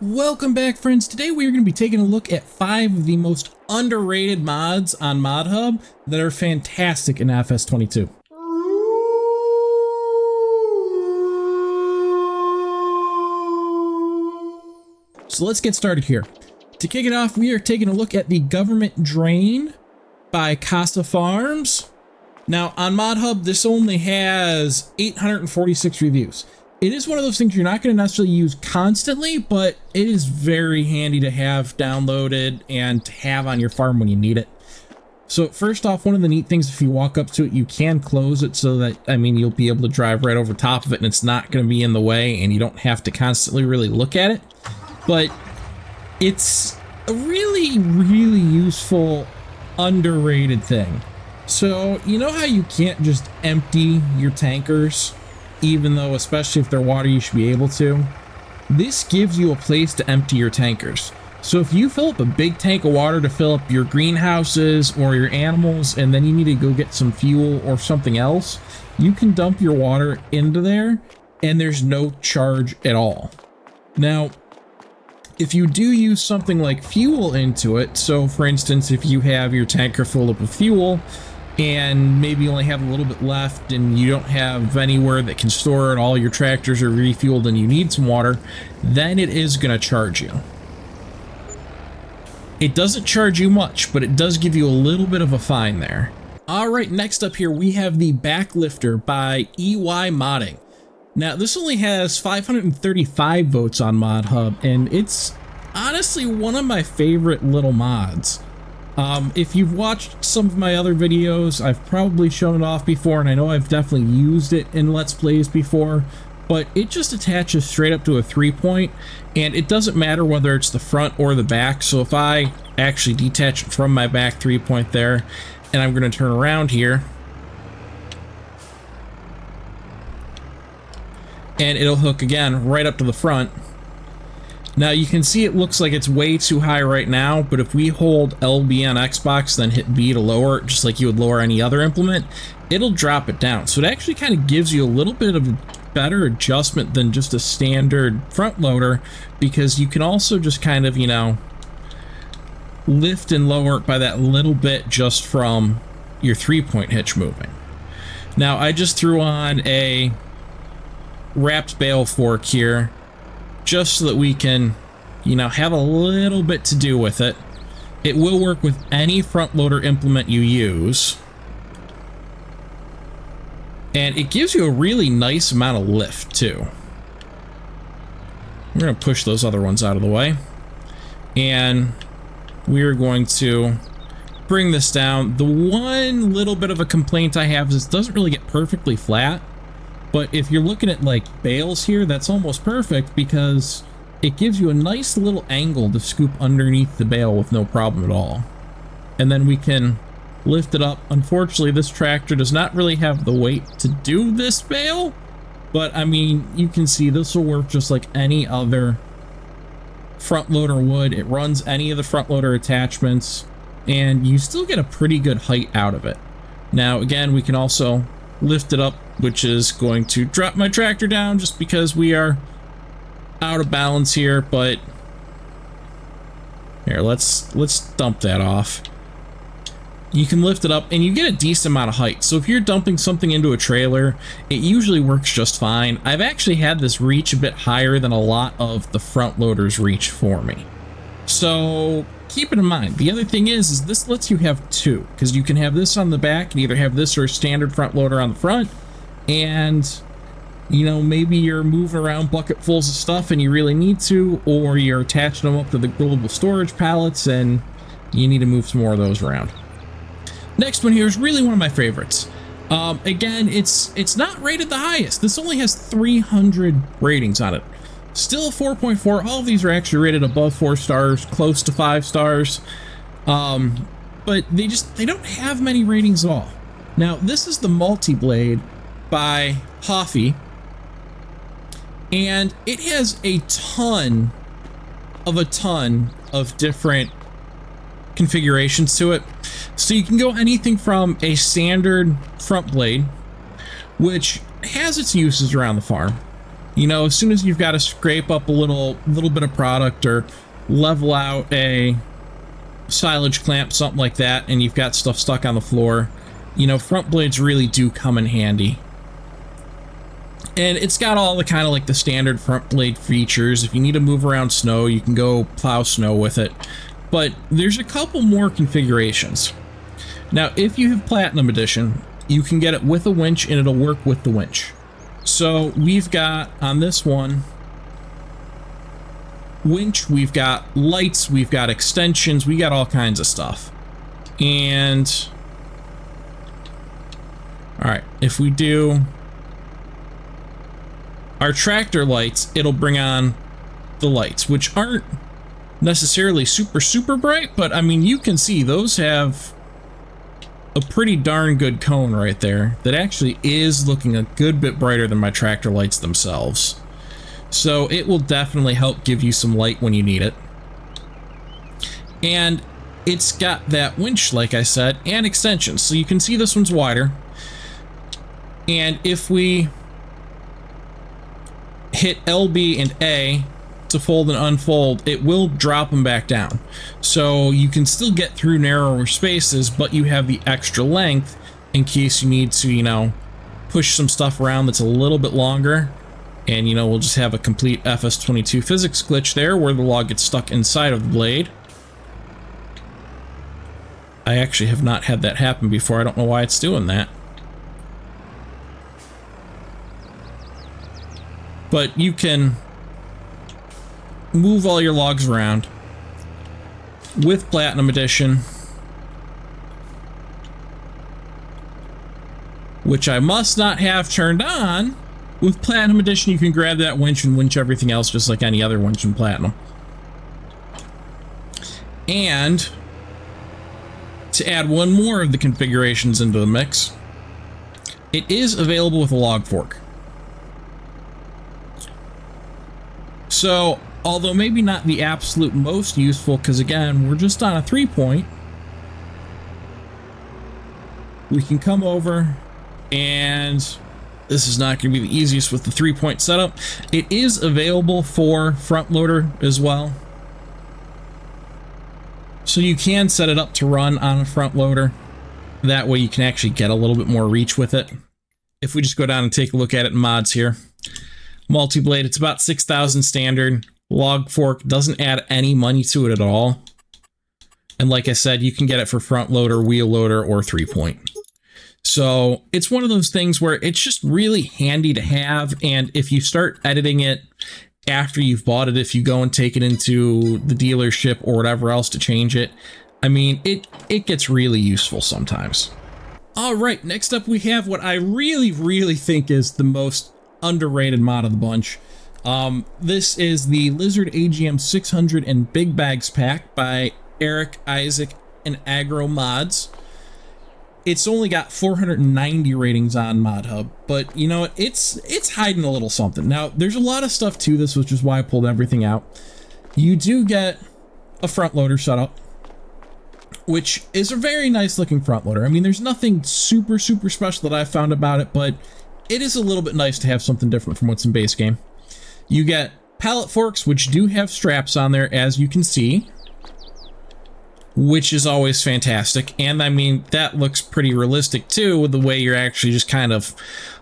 Welcome back, friends. Today we are going to be taking a look at 5 of the most underrated mods on ModHub that are fantastic in FS22. So let's get started here. To kick it off, we are taking a look at the Government Drain by Casa Farms. Now on ModHub, this only has 846 reviews. It is one of those things you're not going to necessarily use constantly, but it is very handy to have downloaded and to have on your farm when you need it. So first off, one of the neat things, if you walk up to it, you can close it so that, you'll be able to drive right over top of it and it's not going to be in the way and you don't have to constantly really look at it. But it's a really useful, underrated thing. So you know how you can't just empty your tankers? Even though, especially if they're water, you should be able to. This gives you a place to empty your tankers. So if you fill up a big tank of water to fill up your greenhouses or your animals, and then you need to go get some fuel or something else, you can dump your water into there and there's no charge at all. Now, if you do use something like fuel into it, so for instance, if you have your tanker full up with fuel, and maybe you only have a little bit left and you don't have anywhere that can store it, all your tractors are refueled and you need some water, then it is going to charge you. It doesn't charge you much, but it does give you a little bit of a fine there. Alright, next up here we have the Backlifter by EY Modding. Now this only has 535 votes on ModHub, and it's honestly one of my favorite little mods. If you've watched some of my other videos, I've probably shown it off before, and I know I've definitely used it in Let's Plays before, but it just attaches straight up to a 3-point, and it doesn't matter whether it's the front or the back. So if I actually detach it from my back 3-point there, and I'm going to turn around here, and it'll hook again right up to the front. Now you can see it looks like it's way too high right now, but if we hold LB on Xbox, then hit B to lower it, just like you would lower any other implement, it'll drop it down. So it actually kind of gives you a little bit of a better adjustment than just a standard front loader, because you can also just kind of, lift and lower it by that little bit just from your 3-point hitch moving. Now I just threw on a wrapped bale fork here, just so that we can, have a little bit to do with it. It will work with any front loader implement you use. And it gives you a really nice amount of lift, too. We're going to push those other ones out of the way. And we're going to bring this down. The one little bit of a complaint I have is it doesn't really get perfectly flat. But if you're looking at like bales here, that's almost perfect because it gives you a nice little angle to scoop underneath the bale with no problem at all. And then we can lift it up. Unfortunately, this tractor does not really have the weight to do this bale, but you can see this will work just like any other front loader would. It runs any of the front loader attachments and you still get a pretty good height out of it. Now, again, we can also lift it up, which is going to drop my tractor down just because we are out of balance here, but here, let's dump that off. You can lift it up and you get a decent amount of height. So if you're dumping something into a trailer, it usually works just fine. I've actually had this reach a bit higher than a lot of the front loaders reach for me. So keep it in mind. The other thing is this lets you have two, because you can have this on the back and either have this or a standard front loader on the front. And, maybe you're moving around bucketfuls of stuff and you really need to, or you're attaching them up to the global storage pallets and you need to move some more of those around. Next one here is really one of my favorites. Again, it's not rated the highest. This only has 300 ratings on it. Still 4.4. All of these are actually rated above 4 stars, close to 5 stars. But they don't have many ratings at all. Now, this is the Multiblade by Hoffy, and it has a ton of different configurations to it. So you can go anything from a standard front blade, which has its uses around the farm, You know, as soon as you've got to scrape up a little bit of product or level out a silage clamp, something like that, and you've got stuff stuck on the floor, you know, front blades really do come in handy. And it's got all the kind of like the standard front blade features. If you need to move around snow, you can go plow snow with it. But there's a couple more configurations. Now, if you have Platinum Edition, you can get it with a winch and it'll work with the winch. So we've got on this one winch, we've got lights, we've got extensions, we got all kinds of stuff. And all right, if we do our tractor lights, it'll bring on the lights, which aren't necessarily super bright, but I mean, you can see those have a pretty darn good cone right there that actually is looking a good bit brighter than my tractor lights themselves. So it will definitely help give you some light when you need it. And it's got that winch, like I said, and extensions. So you can see this one's wider. And if we hit LB and A to fold and unfold, it will drop them back down. So you can still get through narrower spaces, but you have the extra length in case you need to, you know, push some stuff around that's a little bit longer. And, you know, we'll just have a complete FS22 physics glitch there where the log gets stuck inside of the blade. I actually have not had that happen before. I don't know why it's doing that. But you can move all your logs around with Platinum Edition, which I must not have turned on. With Platinum Edition, you can grab that winch and winch everything else just like any other winch in Platinum. And to add one more of the configurations into the mix, it is available with a log fork. So, although maybe not the absolute most useful, because again, we're just on a 3-point, we can come over, and this is not going to be the easiest with the 3-point setup. It is available for front loader as well. So you can set it up to run on a front loader. That way you can actually get a little bit more reach with it. If we just go down and take a look at it in mods here. Multiblade, it's about 6,000 standard. Log fork doesn't add any money to it at all. And like I said, you can get it for front loader, wheel loader, or 3-point. So it's one of those things where it's just really handy to have. And if you start editing it after you've bought it, if you go and take it into the dealership or whatever else to change it, I mean, it gets really useful sometimes. All right, next up we have what I really think is the most underrated mod of the bunch. This is the Lizard AGM 600 and Big Bags pack by Eric, Isaac, and Agro Mods. It's only got 490 ratings on ModHub, but you know, it's hiding a little something. Now, there's a lot of stuff to this, which is why I pulled everything out. You do get a front loader setup, which is a very nice looking front loader. I mean, there's nothing super special that I found about it, but it is a little bit nice to have something different from what's in base game. You get pallet forks, which do have straps on there, as you can see, which is always fantastic. And I mean, that looks pretty realistic too, with the way you're actually just kind of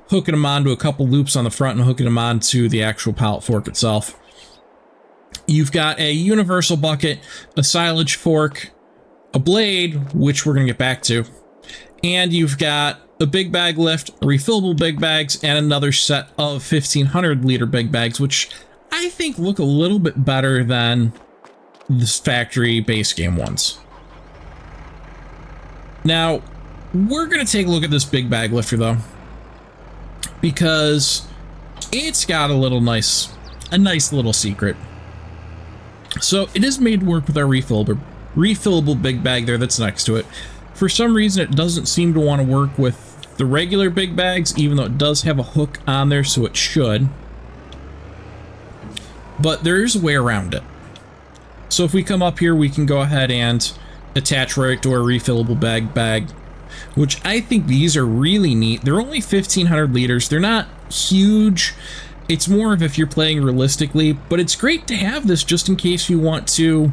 hooking them onto a couple loops on the front and hooking them onto the actual pallet fork itself. You've got a universal bucket, a silage fork, a blade, which we're going to get back to, and you've got a big bag lift, refillable big bags, and another set of 1,500 liter big bags, which I think look a little bit better than this factory base game ones. Now, we're going to take a look at this big bag lifter though, because it's got a nice little secret. So it is made to work with our refillable big bag there that's next to it. For some reason, it doesn't seem to want to work with the regular big bags, even though it does have a hook on there, so it should. But there's a way around it. So if we come up here, we can go ahead and attach right to our refillable bag, which I think these are really neat. They're only 1,500 liters. They're not huge. It's more of if you're playing realistically, but it's great to have this just in case you want to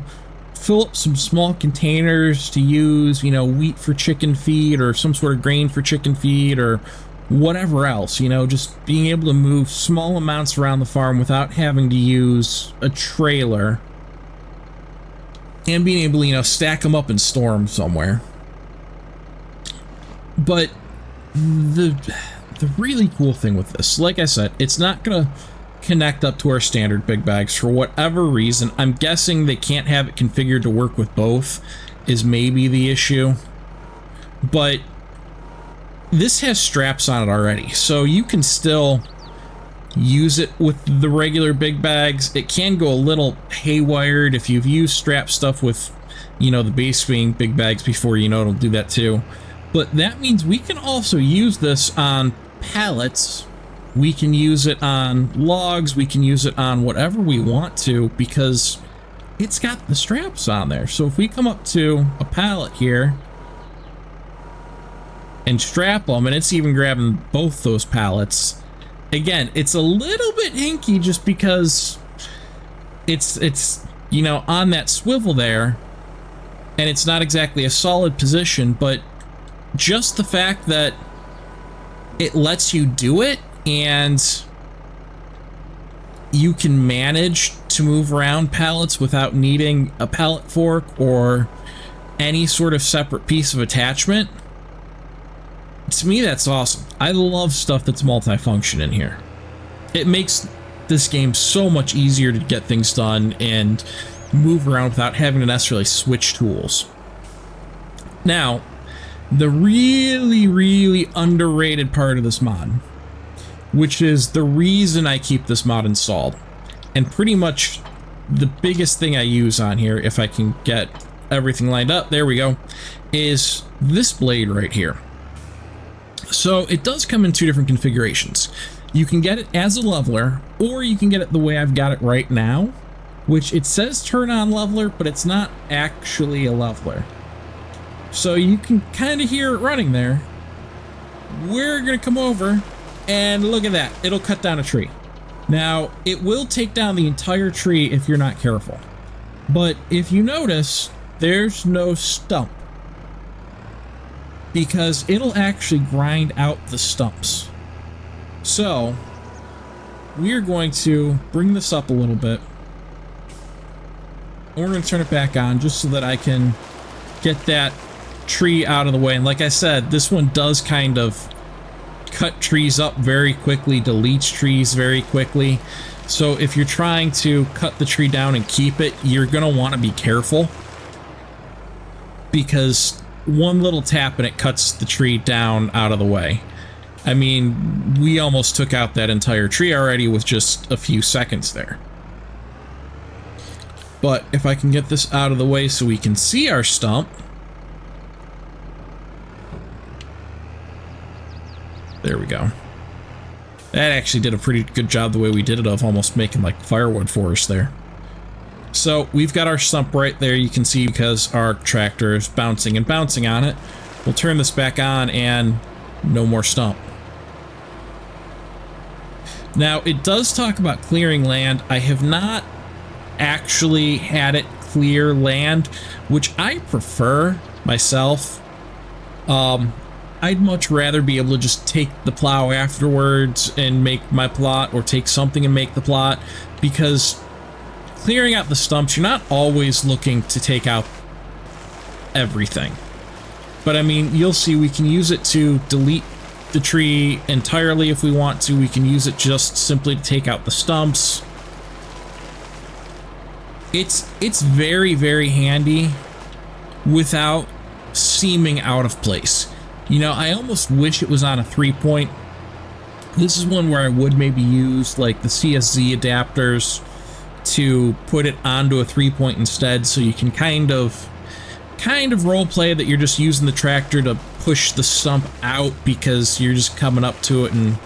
fill up some small containers to use, you know, wheat for chicken feed or some sort of grain for chicken feed or whatever else, you know, just being able to move small amounts around the farm without having to use a trailer and being able to, you know, stack them up and store them somewhere. But the really cool thing with this, like I said, it's not gonna connect up to our standard big bags for whatever reason. I'm guessing they can't have it configured to work with both is maybe the issue, but this has straps on it already, so you can still use it with the regular big bags. It can go a little haywired if you've used strap stuff with, you know, the base being big bags before, you know, it'll do that too. But that means we can also use this on pallets, we can use it on logs, we can use it on whatever we want to because it's got the straps on there. So if we come up to a pallet here and strap them, and it's even grabbing both those pallets, again, it's a little bit hinky just because it's you know, on that swivel there, and it's not exactly a solid position, but just the fact that it lets you do it and you can manage to move around pallets without needing a pallet fork or any sort of separate piece of attachment. To me, that's awesome. I love stuff that's multifunction in here. It makes this game so much easier to get things done and move around without having to necessarily switch tools. Now, the really underrated part of this mod, which is the reason I keep this mod installed, and pretty much the biggest thing I use on here, if I can get everything lined up, there we go, is this blade right here. So it does come in two different configurations. You can get it as a leveler, or you can get it the way I've got it right now, which it says turn on leveler, but it's not actually a leveler. So you can kind of hear it running there. We're gonna come over and look at that. It'll cut down a tree. Now, it will take down the entire tree if you're not careful. But if you notice, there's no stump, because it'll actually grind out the stumps. So we're going to bring this up a little bit, and we're going to turn it back on just so that I can get that tree out of the way. And like I said, this one does kind of cut trees up very quickly, deletes trees very quickly. So if you're trying to cut the tree down and keep it, you're going to want to be careful, because one little tap and it cuts the tree down out of the way. I mean, we almost took out that entire tree already with just a few seconds there. But if I can get this out of the way so we can see our stump. There we go. That actually did a pretty good job the way we did it of almost making like firewood for us there. So we've got our stump right there, you can see, because our tractor is bouncing and bouncing on it. We'll turn this back on and no more stump. Now, it does talk about clearing land. I have not actually had it clear land, which I prefer myself. I'd much rather be able to just take the plow afterwards and make my plot, or take something and make the plot, because clearing out the stumps, you're not always looking to take out everything. But I mean, you'll see we can use it to delete the tree entirely if we want to. We can use it just simply to take out the stumps. It's very handy without seeming out of place. You know, I almost wish it was on a 3-point. This is one where I would maybe use like the CSZ adapters to put it onto a 3-point instead, so you can kind of role play that you're just using the tractor to push the stump out because you're just coming up to it and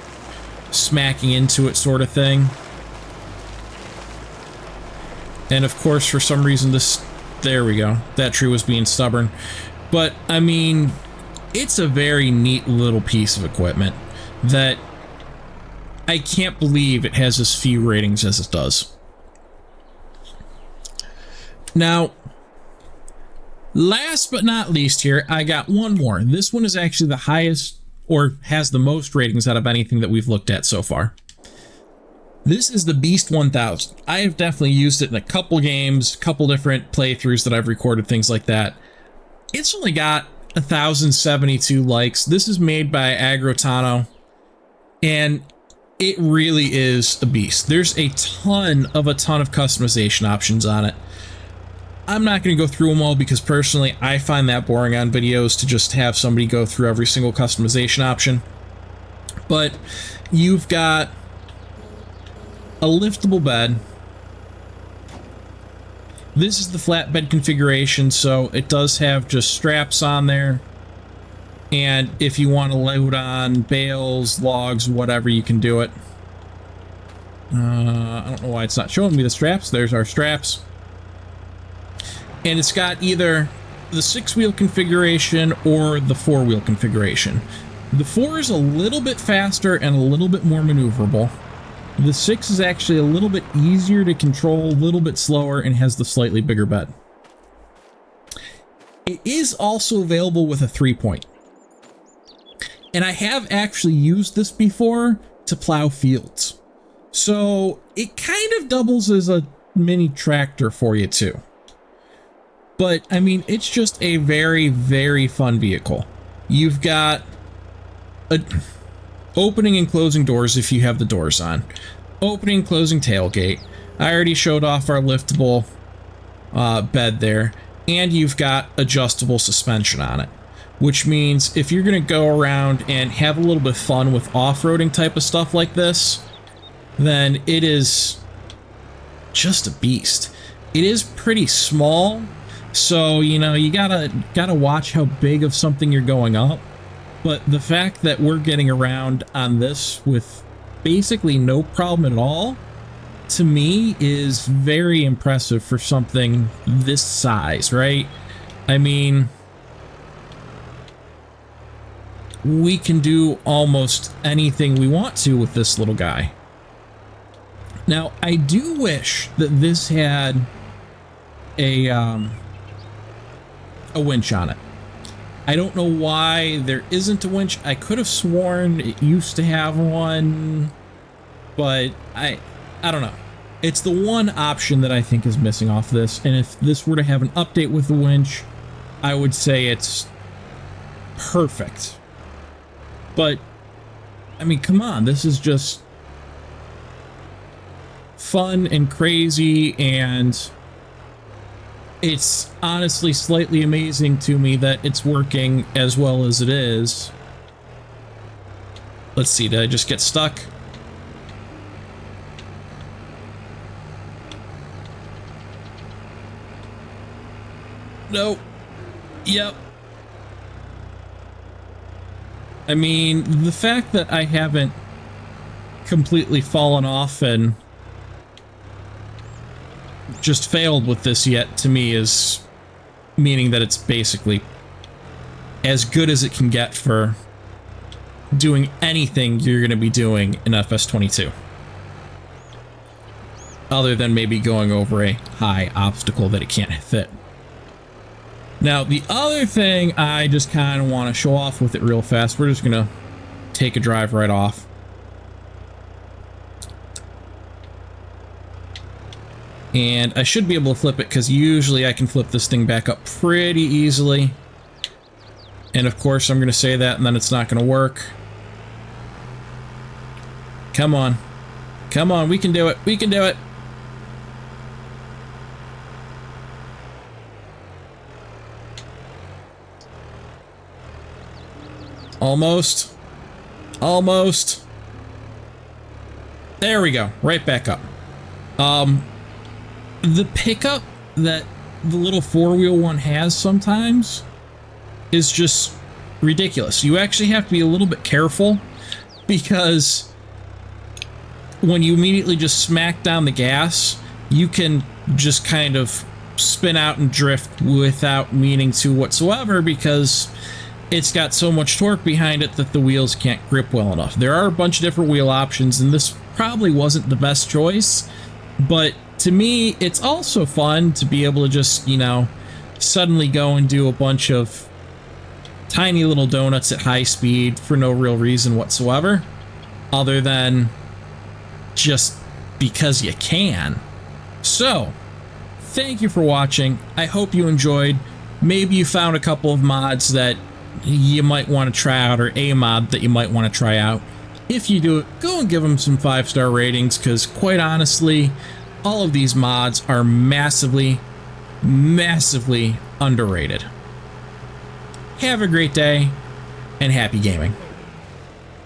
smacking into it, sort of thing. And of course, for some reason, there we go, that tree was being stubborn. But I mean, it's a very neat little piece of equipment that I can't believe it has as few ratings as it does. Now, last but not least here, I got one more. This one is actually the highest, or has the most ratings out of anything that we've looked at so far. This is the Beast 1000. I have definitely used it in a couple games, couple different playthroughs that I've recorded, things like that. It's only got 1,072 likes. This is made by Agrotano, and it really is a beast. There's a ton of customization options on it. I'm not going to go through them all because personally I find that boring on videos to just have somebody go through every single customization option. But you've got a liftable bed. This is the flatbed configuration, so it does have just straps on there. And if you want to load on bales, logs, whatever, you can do it. I don't know why it's not showing me the straps. There's our straps. And it's got either the 6-wheel configuration or the 4-wheel configuration. The 4 is a little bit faster and a little bit more maneuverable. The 6 is actually a little bit easier to control, a little bit slower, and has the slightly bigger bed. It is also available with a 3-point. And I have actually used this before to plow fields. So it kind of doubles as a mini tractor for you too. But I mean, it's just a very, very fun vehicle. You've got opening and closing doors if you have the doors on. Opening and closing tailgate. I already showed off our liftable bed there. And you've got adjustable suspension on it. Which means if you're going to go around and have a little bit of fun with off-roading type of stuff like this, then it is just a beast. It is pretty small, so, you know, you gotta watch how big of something you're going up. But the fact that we're getting around on this with basically no problem at all, to me, is very impressive for something this size, right? I mean, we can do almost anything we want to with this little guy. Now, I do wish that this had a winch on it. I don't know why there isn't a winch. I could have sworn it used to have one, but I don't know. It's the one option that I think is missing off this, and if this were to have an update with the winch, I would say it's perfect. But, I mean, come on, this is just fun and crazy, and it's honestly slightly amazing to me that it's working as well as it is. Let's see, did I just get stuck? Nope. Yep. I mean, the fact that I haven't completely fallen off and just failed with this yet, to me, is meaning that it's basically as good as it can get for doing anything you're going to be doing in FS22. Other than maybe going over a high obstacle that it can't fit. Now, the other thing I just kind of want to show off with it real fast, we're just going to take a drive right off. And I should be able to flip it because usually I can flip this thing back up pretty easily. And of course I'm going to say that and then it's not going to work. Come on. Come on, we can do it. We can do it. Almost. Almost. There we go. Right back up. The pickup that the little 4-wheel one has sometimes is just ridiculous. You actually have to be a little bit careful because when you immediately just smack down the gas, you can just kind of spin out and drift without meaning to whatsoever because it's got so much torque behind it that the wheels can't grip well enough. There are a bunch of different wheel options, and this probably wasn't the best choice, but to me, it's also fun to be able to just, you know, suddenly go and do a bunch of tiny little donuts at high speed for no real reason whatsoever, other than just because you can. So, thank you for watching. I hope you enjoyed. Maybe you found a couple of mods that you might want to try out, or a mod that you might want to try out. If you do it, go and give them some 5-star ratings, because quite honestly, all of these mods are massively, massively underrated. Have a great day, and happy gaming.